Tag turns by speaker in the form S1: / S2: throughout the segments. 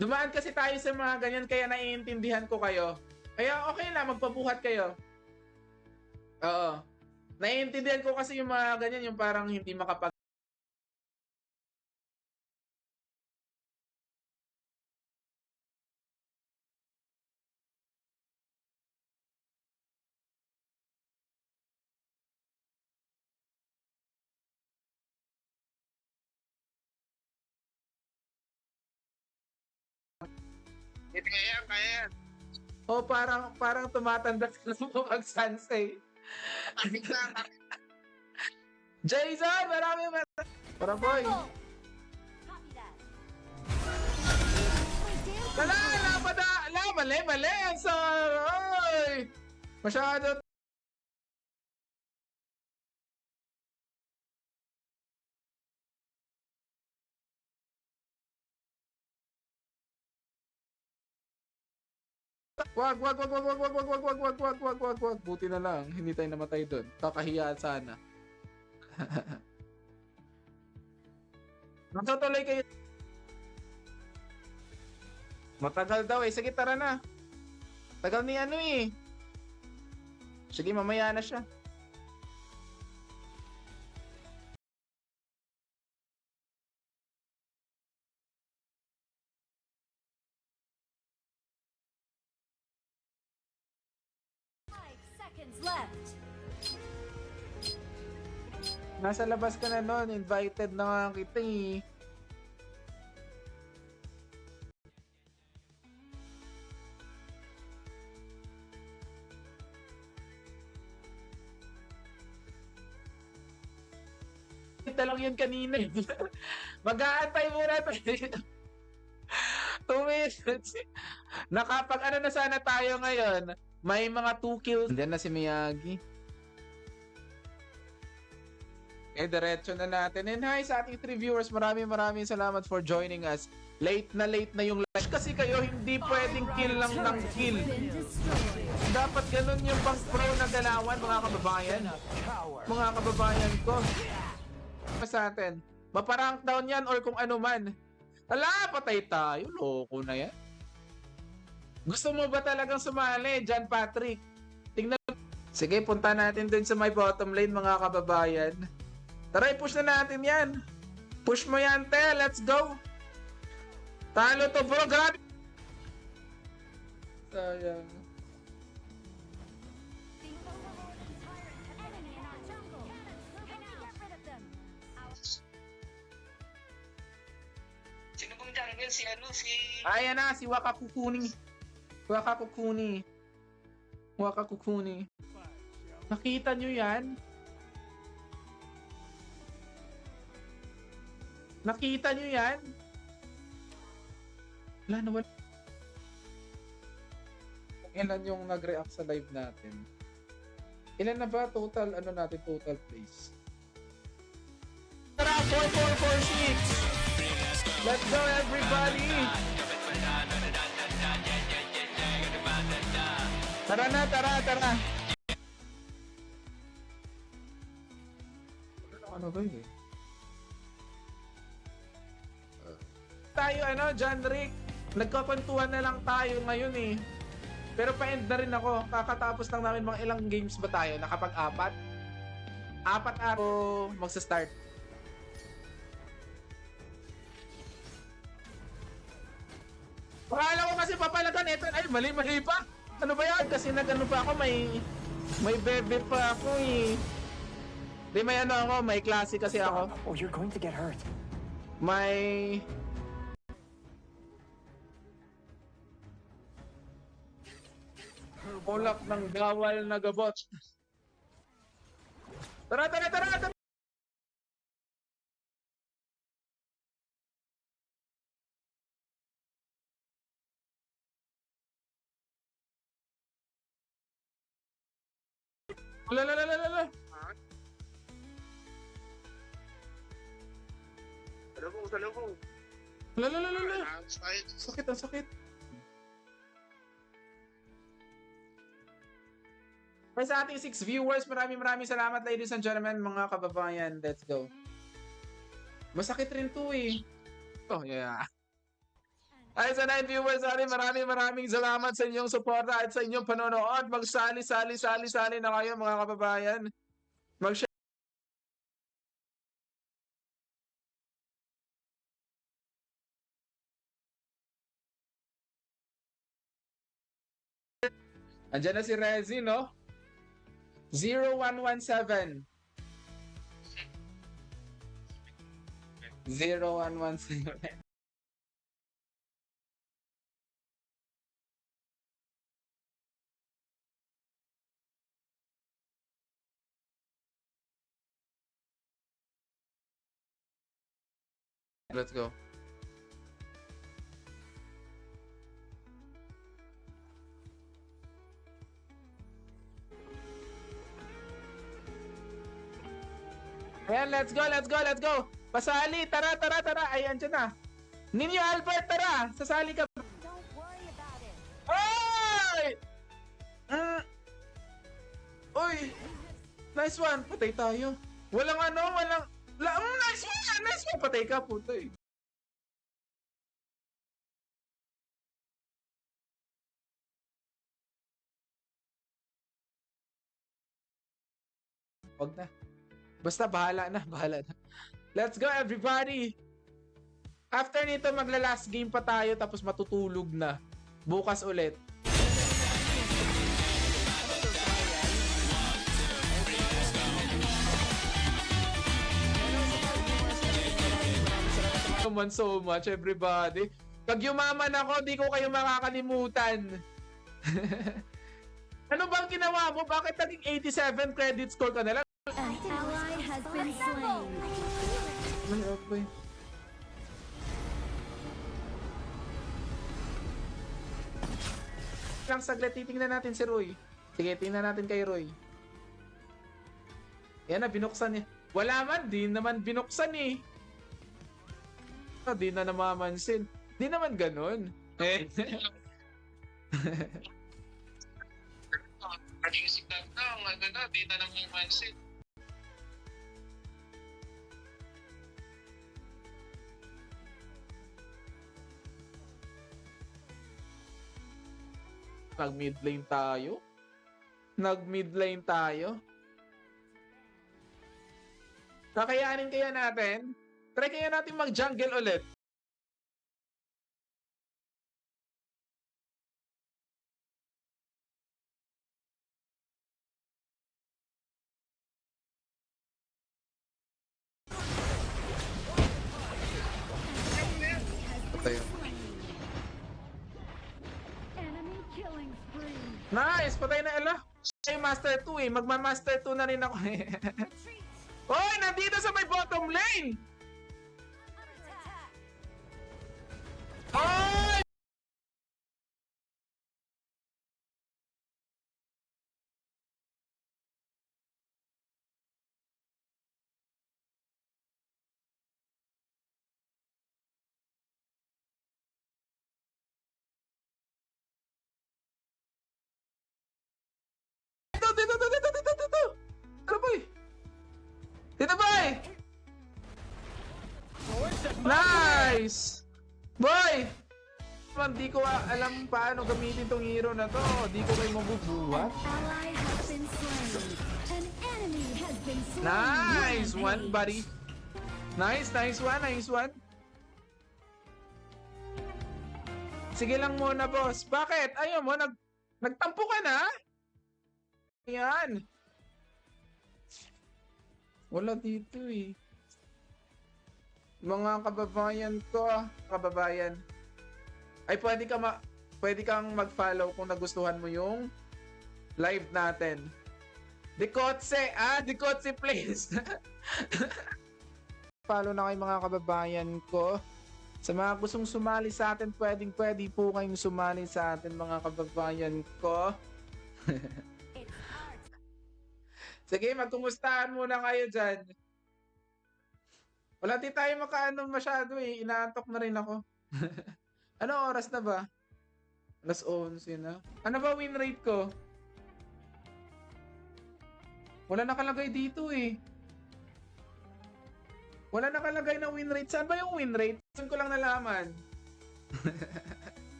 S1: Dumaan kasi tayo sa mga ganyan kaya naiintindihan ko kayo. Kaya okay lang, magpabuhat kayo. Oo. Naiintindihan ko kasi yung mga ganyan, yung parang hindi makapag...
S2: Kaya yan.
S1: O parang tumatanda ka na mag Sansei.
S2: Kapit na.
S1: Jason, maraming Para boy. Mali. Ang oy. Masyado. Wag. Buti na lang, hindi tayo namatay doon. Kakahiya sana. Magtutuloy kayo. Matagal daw eh. Sige, tara na. Tagal ni ano eh. Sige, mamaya na siya.
S3: Left.
S1: Nasa labas ka na nun. Invited na nga kita eh. Kita lang yun kanina eh. Mag-aantay muna tayo. 2 minutes. Nakapag ano na sana tayo ngayon. May mga 2 kills. Diyan na si Miyagi. Diretso na natin. And hi sa ating 3 viewers. Maraming salamat for joining us. Late na yung live. Kasi kayo hindi pwedeng kill lang ng kill. Dapat ganun yung pang pro na galawan, mga kababayan. Mga kababayan ko. Sa atin. Maparank down yan or kung ano man. Ala, patay tayo. Loko na yan. Gusto mo ba talagang sumali, John Patrick? Tingnan. Sige, punta natin dun sa my bottom lane, mga kababayan. Tara, push na natin yan. Push mo yan, te. Let's go. Talo to, bro. Grabe. Sayang.
S2: Sino bang jungle? Si...
S1: Ayan na, si Wakakukuni. Nakita nyo yan? Nakita nyo yan? Wala. Ilan yung nag-react sa live natin? Ilan na ba total, total plays? Tara, 4446! Let's go, everybody! Tara na! Ano ba yun? Tayo, John Rick. Nagkakwentuhan na lang tayo ngayon eh. Pero pa-end na rin ako. Kakatapos lang namin mga ilang games ba tayo? Nakapag-4? 4 ako magsa-start. Akala ko kasi papalagan ito. Ay, mali pa. Ano ba yan? Kasi nag-ano pa ako, may bebe pa ako eh. Di may may klase kasi ako.
S4: Oh, you're going to get hurt.
S1: May... Ulak ng gawal na gabot. Tara! Lala.
S2: Salubong.
S1: Lala. Sakit. Para sa ating 6 viewers, maraming salamat ladies and gentlemen, mga kababayan. Let's go. Masakit rin to eh. Oh, yeah. Ay, sa 9 viewers natin, maraming salamat sa inyong suporta at sa inyong panonood. Magsali na kayo mga kababayan. Mag-share. Andiyan na si Rezi, no? 0117. 0117. Let's go. Ayan, let's go. Pasali, tara. Ay, andyan na. Ninyo Albert, tara. Sasali ka.
S3: Don't worry about it.
S1: Ay! Uy! Nice one. Patay tayo. Walang. Nice one. Patay ka, puto eh. Wag na. Basta bahala na. Let's go everybody! After nito magla-last game pa tayo tapos matutulog na. Bukas ulit. So much everybody. Pag yumaman ako, di ko kayo makakalimutan. Ano bang ginawa mo? Bakit naging 87 credit score ka na lang?
S3: An ally has been slain.
S1: Ay, okay. Lang saglit, titingnan natin si Roy. Sige, tingnan natin kay Roy. Yan na, binuksan niya. Wala man, di naman binuksan eh. Di na namamansin. Di naman ganun. Eh.
S2: Naging sikat na, di na lang yung mindset.
S1: Nag-mid lane tayo. Kakayanin kaya natin? Try kaya natin mag-jungle ulit. Patay.
S3: Enemy killing spree.
S1: Nice! Patay na ela. Ay, Master 2 eh. Magma-Master 2 na rin ako eh. Hoy! Nandito sa may bottom lane! Hoy! Dito! Ano boy? Dito boy! Nice! Boy! Di ko alam paano gamitin tong hero na to. Di ko kayo mabubuhat.
S3: Ally has been slain. An enemy has been slain.
S1: Nice one, buddy. Nice one. Sige lang muna, boss. Bakit? Ayaw mo, nagtampo ka na? Ayan. Wala dito eh. Mga kababayan. Ay, pwede kang mag-follow kung nagustuhan mo yung live natin. Dikotse please. Follow na kayo mga kababayan ko. Sa mga gustong sumali sa atin, pwede po kayong sumali sa atin mga kababayan ko. Sige, magkumustahan muna kayo dyan. Wala di tayo makaano masyado eh. Inaantok na rin ako. Ano oras na ba? Alas 11 na. Ano ba win rate ko? Wala nakalagay dito eh. Wala nakalagay na win rate. Saan ba yung win rate? Saan ko lang nalaman?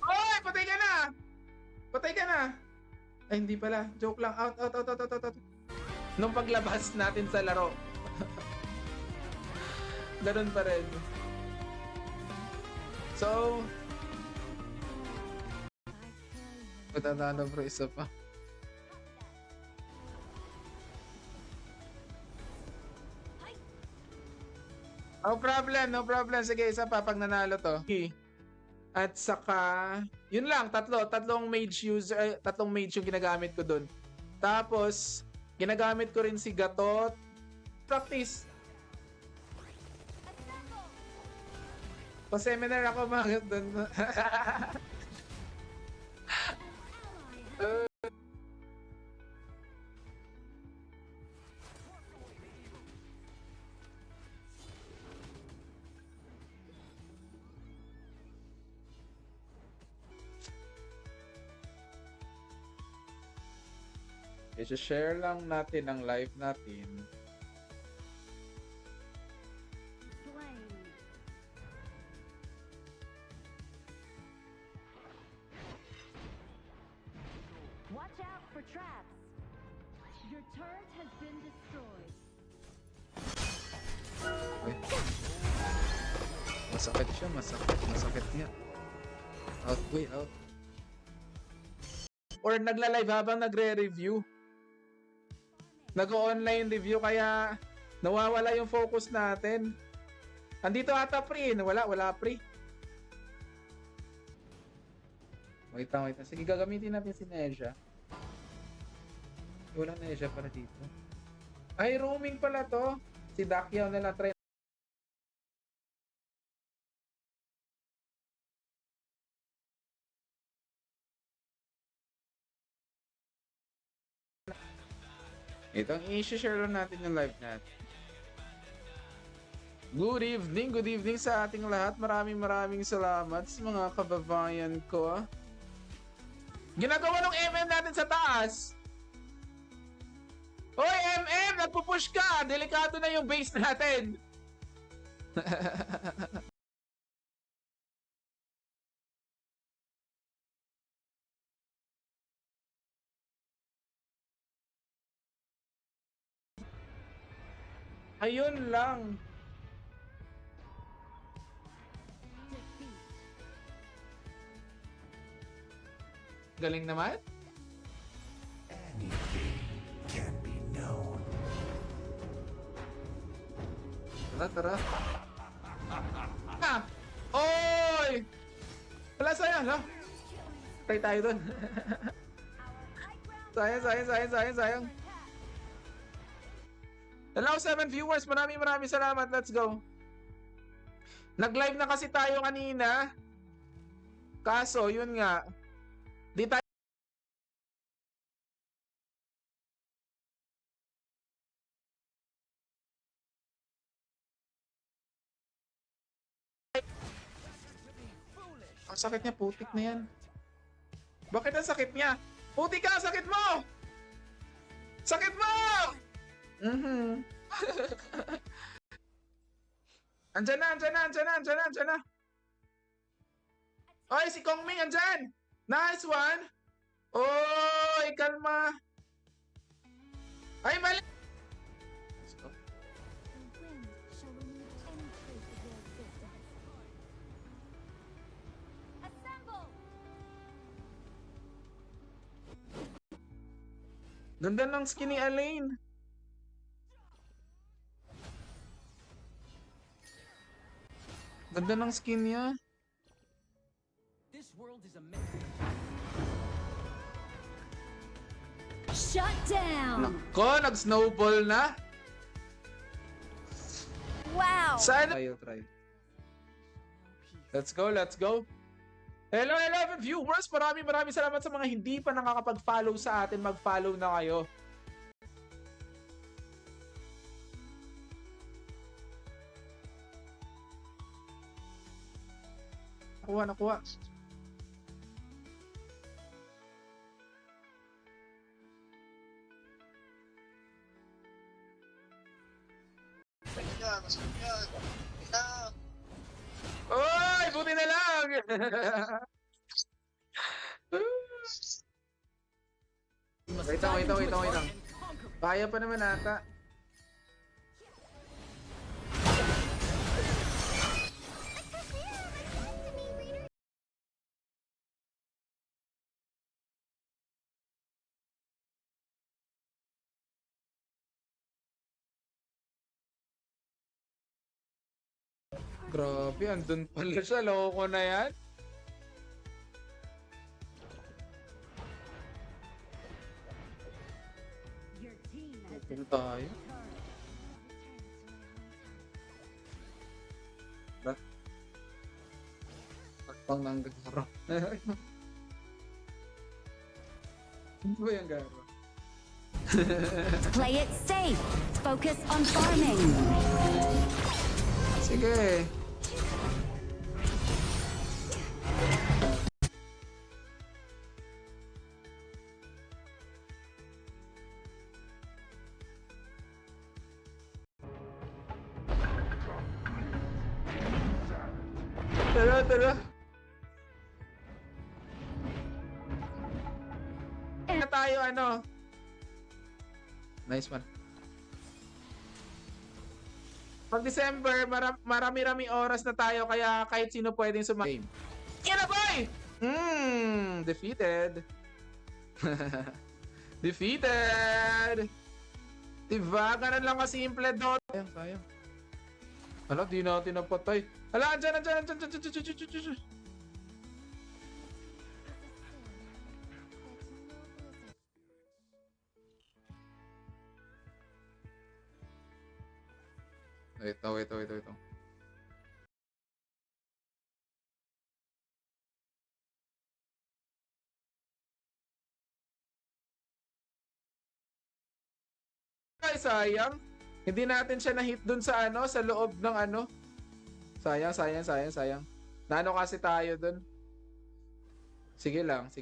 S1: Oy! Patay ka na! Patay ka na! Ay, hindi pala. Joke lang. Out, out, out, out, out, out, out. Nung paglabas natin sa laro. Ganun pa rin. So, matatalo bro, isa pa. No problem, no problem. Sige, isa pa pag nanalo to. Okay. At saka, yun lang, tatlong mage user, tatlong mage yung ginagamit ko dun. Tapos, ginagamit ko rin si Gatot. Practice. Pa-seminar ako mga dun. I-share lang natin ang live natin.
S3: Slain. Watch out for traps. Your turret has been destroyed.
S1: Uy. Masakit siya, masakit niya. Out, way out. Or nagla-live habang nagre-review. Nag-online review kaya nawawala yung focus natin. Andito ata pre, wala pre. Wait lang. Sige, gagamitin natin si Neja. Wala Neja para dito. Ay, roaming pala to. Si Dakyaw na lang try. Itong i-share lang natin yung live natin. Good evening sa ating lahat. Maraming salamat sa mga kababayan ko. Ginagawa ng MM natin sa taas. Hoy MM, nagpupush ka. Delikado na yung base natin. Ayun lang.
S3: Defeat.
S1: Galing naman. Tara. Ah! Oy! Wala sayang, no? Try tayo dun. sayang. Hello, 7 viewers. Maraming salamat. Let's go. Nag-live na kasi tayo kanina. Kaso, yun nga. Di tayo ang sakit niya, putik na yan. Bakit ang sakit niya? Putik ka, sakit mo! Sakit mo! Andyan na. Oy, si Kong Ming andyan! Nice one! Oy, kalma! Ay, mali! Let's go.
S3: The wind shall remove any trace of their existence. Assemble!
S1: Ganda ng skin ni Alain. Ganda ng skin niya.
S4: This world is a mess.
S3: Shut down!
S1: Nako, nag-snowball na.
S3: Wow!
S1: Sana try. Let's go. Hello, 11 viewers. Maraming salamat sa mga hindi pa nakakapag-follow sa atin. Mag-follow na kayo. Nakuha.
S2: Masakit yan.
S1: buti na lang! Wait lang. Kaya pa naman ata. Grabe, andun pala siya. Loko na yan.
S3: Your team has
S1: Ano tayo? Ba? Takpang ng garo. Ano ba yung garo?
S3: Play it safe. Focus on farming.
S1: Sige. Tara. Na tayo ano? Nice one. Pag December, marami-rami oras na tayo kaya kahit sino pwedeng sumama. Yan na boy! Defeated. Defeated! Diba? Ganun lang kasimple doon. Sayang. Hala, di natin napatay. Hala, andyan. Ito. Ay, sayang. Hindi natin siya na-hit dun sa ano, sa loob ng ano. Sayang. Nano kasi tayo dun. Sige lang.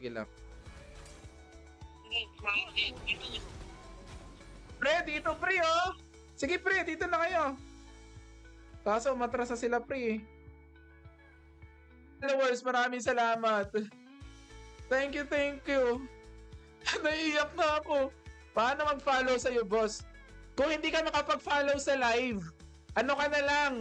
S1: Pre, dito pre oh. Sige pre, dito na kayo. Kaso matras na sila pre. Followers, maraming salamat. Thank you. Naiiyak na ako. Paano mag-follow sa'yo, boss? Kung hindi ka nakapag-follow sa live, ano ka na lang?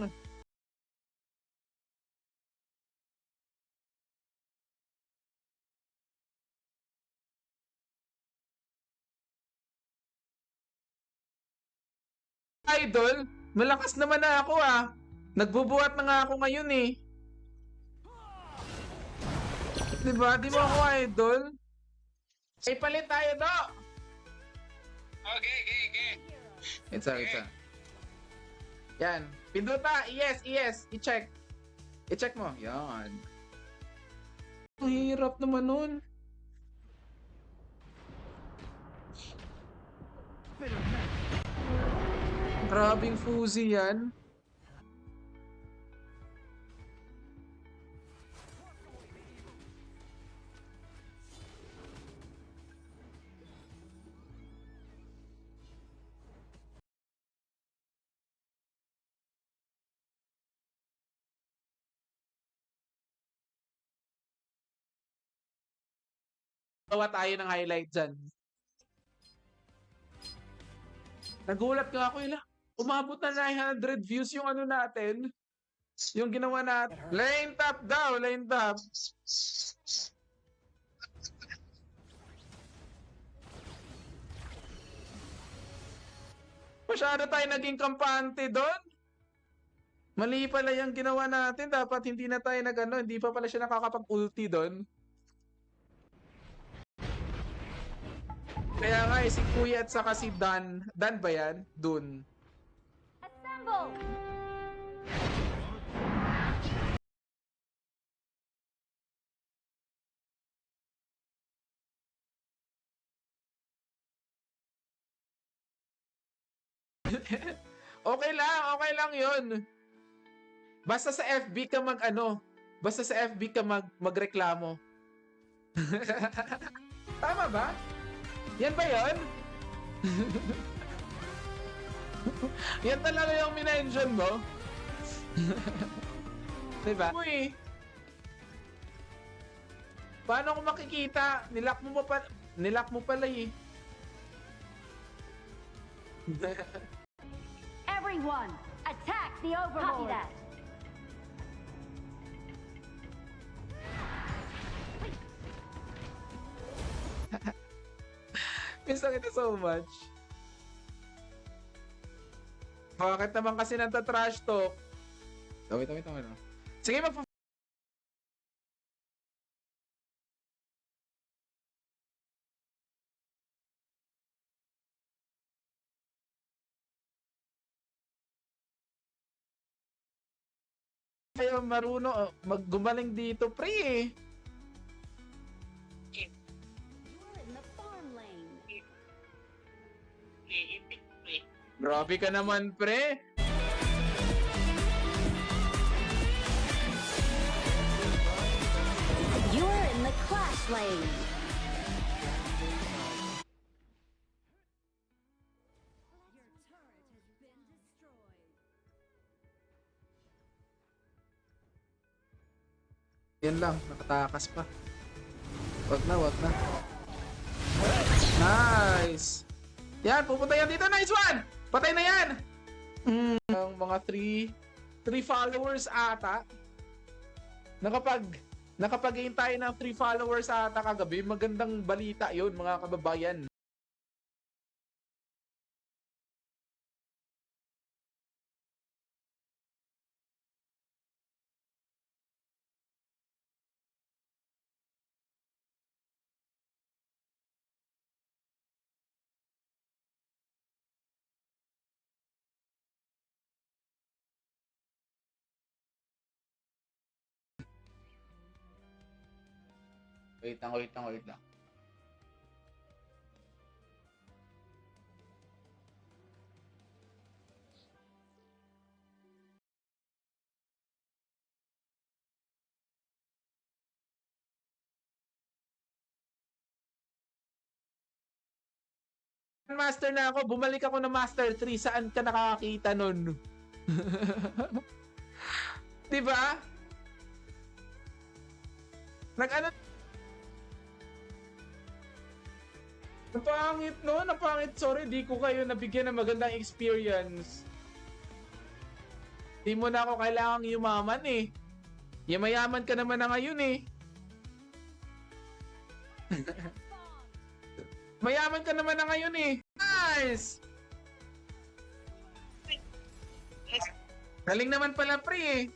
S1: Idol, malakas naman na ako ah. Nagbubuhat na nga ako ngayon eh. Diba? Di mo ako idol? Ay, palit tayo do!
S2: Okay.
S1: Itsa. Yan. Pinduta. Yes. I-check mo. Yan. Ang hirap naman nun. Grabing fuzzy yan. Gawa tayo ng highlight dyan. Nagulat nga ako umabot na 900 views yung ano natin. Yung ginawa natin. Lane top daw, lane top. Masyado tayo naging kampante doon. Mali pala yung ginawa natin. Dapat hindi na tayo hindi pa pala siya nakakapag-ulti doon. Kaya nga si Kuya at saka si Dan. Dan ba yan? Dun.
S3: Assemble!
S1: Okay lang yun. Basta sa FB ka basta sa FB ka magreklamo. Tama ba? Yan ba yun? Yan talaga yung minention mo? Diba? Uy, Paano ko makikita? Nilak mo pala eh.
S3: Everyone, attack the Overlord. Copy that.
S1: Miss na kita so much. Bakit naman kasi nanta-trash talk? Wait. Sige, kayo marunong maggumaling dito, pre eh.
S3: You're in the farm lane.
S1: Grabe ka naman, pre.
S3: You're in the clash lane. Your turret has been destroyed.
S1: Yan lang, nakatakas pa. Wag na. Nice! Yan, pupunta yan dito. Nice one! Patay na yan! Ang mga 3 followers ata. Nakapag-gain tayo ng 3 followers ata kagabi. Magandang balita yun, mga kababayan. Wait lang. Master na ako, bumalik ako na Master 3. Saan ka nakakita nun? Diba? Napangit no? Napangit. Sorry, di ko kayo nabigyan ng magandang experience. Di mo na ako kailangang yumaman eh. Mayaman ka naman na ngayon eh. Mayaman ka naman na ngayon eh. Nice! Galing naman pala, pre eh.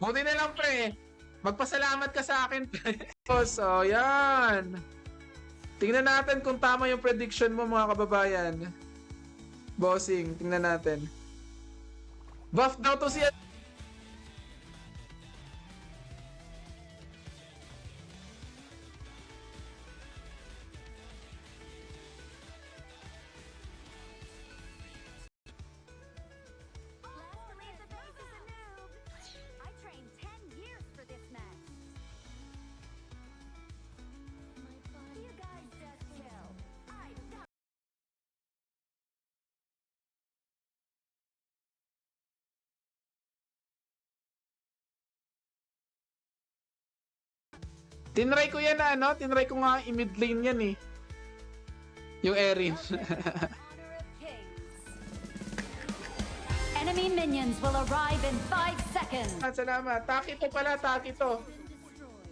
S1: Buti na lang, pre. Magpasalamat ka sa akin, pre. So, yan. Tingnan natin kung tama yung prediction mo, mga kababayan. Bossing, tingnan natin. Buff daw to siya.
S3: Last to leave the base is a noob. I trained 10 years for this match. You guys just chill. I've got
S1: Tinry ko yan na tinry ko nga i-mid lane yan eh. Yung Erin.
S3: honor of kings. Enemy minions will arrive in 5 seconds.
S1: Salamat. Takito pala, Takito.
S3: Been destroyed.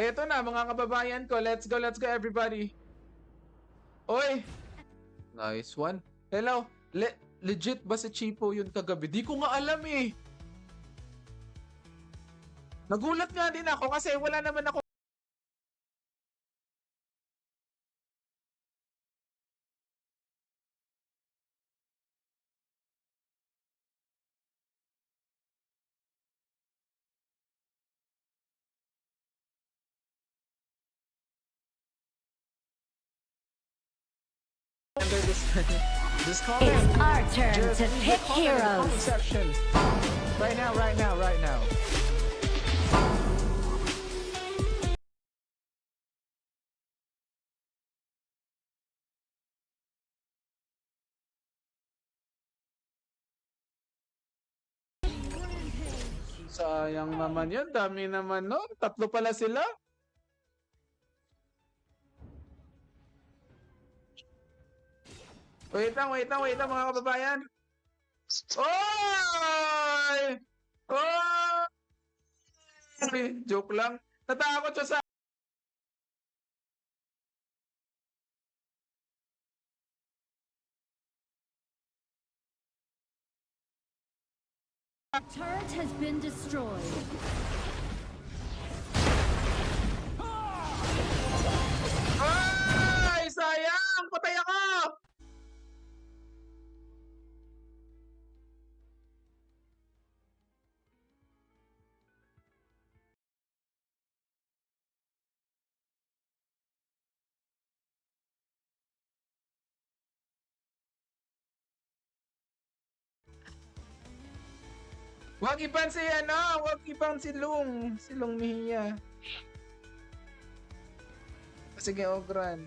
S1: Eto na mga kababayan ko. Let's go everybody. Oy! Nice one. Hello. Legit ba si Chipo yun kagabi? Di ko nga alam eh. Nagulat nga din ako kasi wala naman ako. Under this comment.
S3: It's our turn
S1: Just
S3: to
S1: leave
S3: pick
S1: the comment in the comment
S3: heroes.
S1: section. Right now. Sayang naman yun. Dami naman no. Tatlo pala sila. Wait lang mga kababayan. Oy! Oy! Joke lang. Natakot siya sa...
S3: Turret has been destroyed.
S1: Ay! Sayang! Patay ako! Wag ipan si ano, wag ipan si Lung Mihia. Sige, Ogran.